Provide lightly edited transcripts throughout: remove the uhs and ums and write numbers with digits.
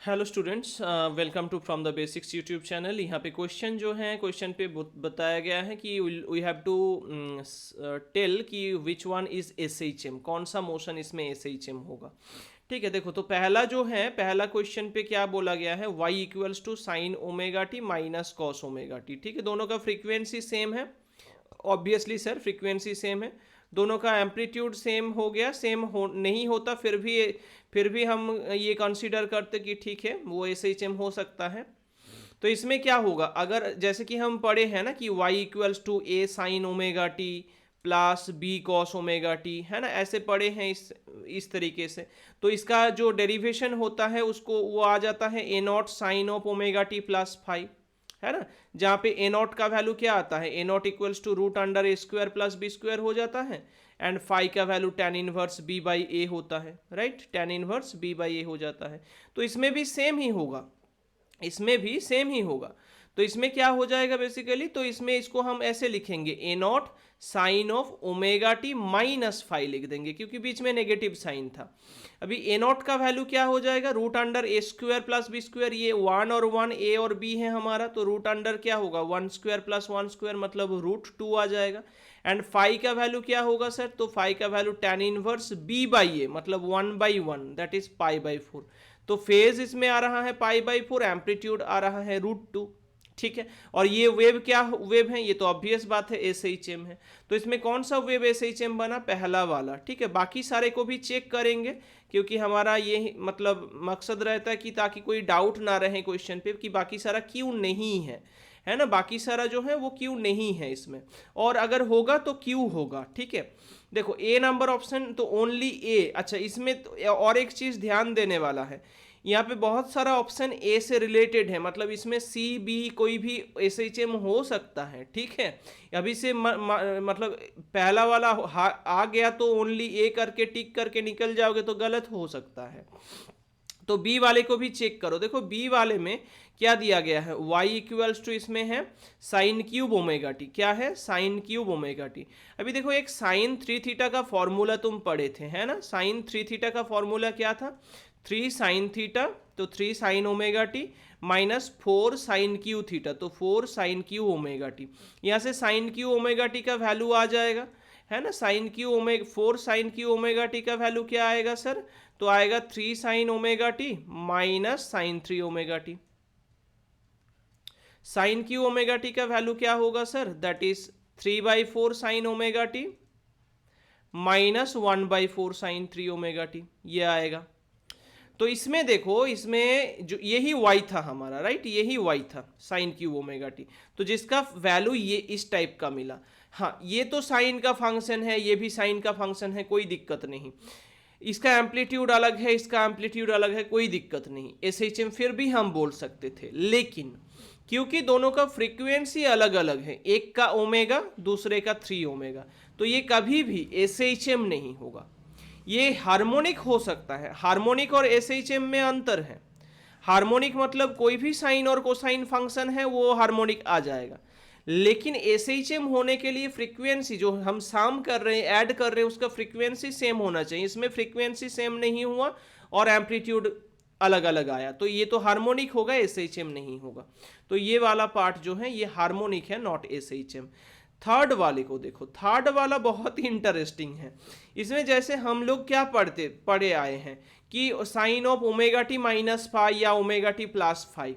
Hello students, welcome to from the basics YouTube channel. यहाँ पे question जो है, क्वेश्चन पे बताया गया है कि वी हैव टू टेल कि which one is S H M, कौन सा मोशन इसमें एस एच एम होगा। ठीक है, देखो तो पहला जो है, पहला क्वेश्चन पे क्या बोला गया है, y equals to sine omega T minus cos omega t. ठीक है, दोनों का फ्रीक्वेंसी सेम है, ऑब्वियसली सर फ्रीक्वेंसी सेम है, दोनों का एम्पलीट्यूड सेम हो गया। सेम हो नहीं होता फिर भी हम ये कंसीडर करते कि ठीक है वो एस एच एम हो सकता है। तो इसमें क्या होगा, अगर जैसे कि हम पढ़े हैं ना कि y equals to a sine omega T plus b cos omega t, है ना, ऐसे पढ़े हैं इस तरीके से। तो इसका जो डेरिवेशन होता है उसको वो आ जाता है A nought sine of omega T plus phi, है ना, जहाँ पे ए नॉट का वैल्यू क्या आता है, A nought equals to root under A square plus B square हो जाता है, एंड फाई का value tan inverse B by A होता है, right, tan inverse B by A हो जाता है। तो इसमें भी सेम ही होगा, इसमें भी सेम ही होगा। तो इसमें क्या हो जाएगा बेसिकली, तो इसमें इसको हम ऐसे लिखेंगे A nought sine of omega T minus phi लिख देंगे, क्योंकि बीच में नेगेटिव साइन था। अभी ए नॉट का वैल्यू क्या हो जाएगा, root under A square plus B square, ये वन और वन ए और बी है हमारा, तो रूट अंडर क्या होगा, one square plus one square मतलब रूट टू आ जाएगा। एंड फाइव का वैल्यू क्या होगा सर, तो फाइव का value tan inverse B by A मतलब one by one, that is pi by four. तो फेज इसमें आ रहा है पाई बाई फोर, एम्पलीट्यूड आ रहा है रूट टू। ठीक है, और ये वेव क्या वेव है, ये तो ऑब्वियस बात है एस एच एम है। तो इसमें कौन सा वेव एस एच एम बना, पहला वाला। ठीक है, बाकी सारे को भी चेक करेंगे, क्योंकि हमारा ये मतलब मकसद रहता है कि ताकि कोई डाउट ना रहे क्वेश्चन पे कि बाकी सारा क्यों नहीं है ना, बाकी सारा जो है वो क्यों नहीं है इसमें, और अगर होगा तो क्यों होगा। ठीक है, देखो ए नंबर ऑप्शन तो ओनली ए। अच्छा, इसमें तो और एक चीज ध्यान देने वाला है, यहाँ पे बहुत सारा ऑप्शन ए से रिलेटेड है, मतलब इसमें सी बी कोई भी एस एच एम हो सकता है। ठीक है, अभी से मतलब पहला वाला आ गया तो ओनली ए करके टिक करके निकल जाओगे तो गलत हो सकता है। तो बी वाले को भी चेक करो, देखो बी वाले में क्या दिया गया है, y इक्वल्स टू इसमें है साइन क्यूब ओमेगा टी, क्या है साइन क्यूब ओमेगा टी। अभी देखो एक साइन थ्री थीटा का फॉर्मूला तुम पढ़े थे, है ना, साइन थ्री थीटा का फॉर्मूला क्या था, थ्री साइन थीटा, तो three sine omega T minus four sine cube theta, तो four sine cube omega t. यहाँ से साइन क्यू ओमेगा टी का वैल्यू आ जाएगा, है ना, sine cube omega four sine cube omega t का वैल्यू क्या आएगा सर, तो आएगा three sine omega T minus sine three omega t. Sine cube omega t का वैल्यू क्या होगा sir, that is three by four sine omega T minus one by four sine three omega t, ये आएगा। तो इसमें देखो, इसमें जो यही y था हमारा, राइट, यही y था साइन क्यूब ओमेगा टी, तो जिसका वैल्यू ये इस टाइप का मिला। हाँ, ये तो साइन का फंक्शन है, ये भी साइन का फंक्शन है, कोई दिक्कत नहीं। इसका एम्पलीट्यूड अलग है, इसका एम्पलीट्यूड अलग है, कोई दिक्कत नहीं, एस एच एम फिर भी हम बोल सकते थे। लेकिन क्योंकि दोनों का फ्रीक्वेंसी अलग अलग है, एक का ओमेगा दूसरे का थ्री ओमेगा, तो ये कभी भी एस एच एम नहीं होगा, ये हार्मोनिक हो सकता है। हार्मोनिक और एस एच एम में अंतर है। हार्मोनिक मतलब कोई भी साइन और कोसाइन फंक्शन है वो हार्मोनिक आ जाएगा, लेकिन एस एच एम होने के लिए फ्रीक्वेंसी जो हम साम कर रहे हैं, ऐड कर रहे हैं, उसका फ्रीक्वेंसी सेम होना चाहिए। इसमें फ्रीक्वेंसी सेम नहीं हुआ और एम्पलीट्यूड अलग अलग आया, तो ये तो हार्मोनिक होगा, एस एच एम नहीं होगा। तो ये वाला पार्ट जो है ये हार्मोनिक है, not S H M. Third वाले को देखो, थर्ड वाला बहुत ही इंटरेस्टिंग है। इसमें जैसे हम लोग क्या पढ़े आए हैं कि sine of omega T minus five या ओमेगा टी प्लस फाइव,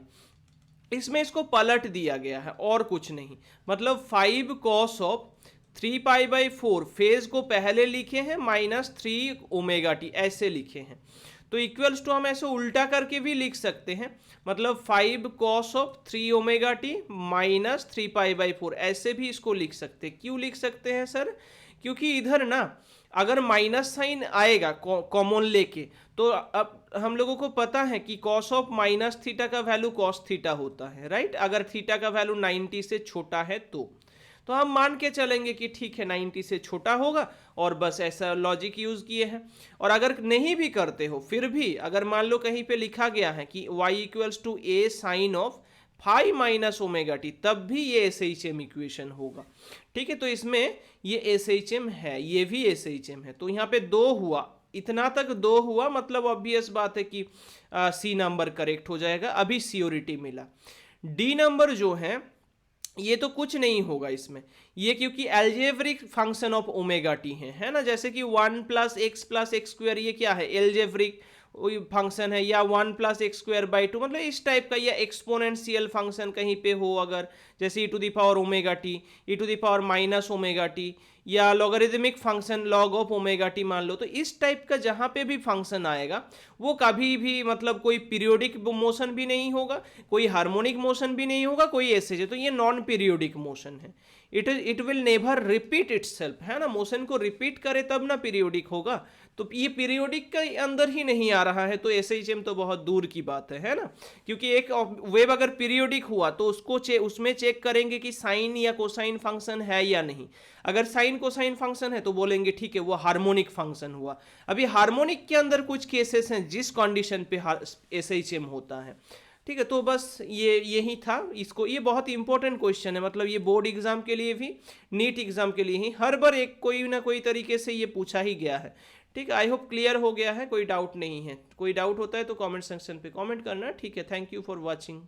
इसमें इसको पलट दिया गया है और कुछ नहीं, मतलब five cos of three pi by four, phase को पहले लिखे हैं माइनस थ्री ओमेगा टी ऐसे लिखे हैं। तो इक्वल्स टू हम ऐसे उल्टा करके भी लिख सकते हैं, मतलब five cos of three omega T minus three pi by four, ऐसे भी इसको लिख सकते हैं। क्यों लिख सकते हैं सर, क्योंकि इधर ना अगर माइनस साइन आएगा कॉमन लेके, तो अब हम लोगों को पता है कि कॉस ऑफ माइनस थीटा का वैल्यू कॉस थीटा होता है, राइट, अगर थीटा का वैल्यू 90 से छोटा है तो हम मान के चलेंगे कि ठीक है 90 से छोटा होगा, और बस ऐसा लॉजिक यूज किए हैं। और अगर नहीं भी करते हो, फिर भी अगर मान लो कहीं पे लिखा गया है कि y equals to a sine of five minus omega t, तब भी ये एस एच एम इक्वेशन होगा। ठीक है, तो इसमें ये एस एच एम है, ये भी एस एच एम है, तो यहाँ पे दो हुआ, इतना तक 2 हुआ, मतलब ऑब्वियस बात है कि सी नंबर करेक्ट हो जाएगा, अभी सियोरिटी मिला। डी नंबर जो है ये तो कुछ नहीं होगा इसमें, ये क्योंकि algebraic function of omega t है ना, जैसे कि 1 प्लस एक्स स्क्वायर, ये क्या है, एल्जेब्रिक फंक्शन है, या 1 प्लस एक्स स्क्वायर बाई 2, मतलब इस टाइप का, या एक्सपोनेंशियल फंक्शन कहीं पे हो अगर, जैसे e to the power omega t, e to the power minus omega t, या logarithmic function log of omega t मान लो, तो इस टाइप का जहाँ पे भी फंक्शन आएगा वो कभी भी मतलब कोई पीरियोडिक मोशन भी नहीं होगा, कोई हार्मोनिक मोशन भी नहीं होगा, कोई ऐसे, तो ये नॉन पीरियोडिक मोशन है। It will never repeat itself, है ना, मोशन को रिपीट करे तब ना पीरियोडिक होगा, तो ये पीरियोडिक के अंदर ही नहीं आ रहा है, तो एसएचएम तो बहुत दूर की बात है ना, क्योंकि एक वेव अगर पीरियोडिक हुआ तो उसको उसमें चेक करेंगे कि साइन या कोसाइन फंक्शन है या नहीं, अगर साइन कोसाइन फंक्शन है तो बोलेंगे ठीक है वो हार्मोनिक फंक्शन हुआ। अभी हार्मोनिक के अंदर कुछ केसेस हैं जिस कंडीशन पे एसएचएम होता है, ठीक है। तो बस ये यही था, इसको, ये बहुत इंपॉर्टेंट क्वेश्चन है, मतलब ये बोर्ड एग्जाम के लिए भी, नीट एग्जाम के लिए ही हर बार एक कोई ना कोई तरीके से ये पूछा ही गया है, ठीक है। आई होप क्लियर हो गया है, कोई डाउट नहीं है, कोई डाउट होता है तो कमेंट सेक्शन पे कमेंट करना, ठीक है। Thank you for watching.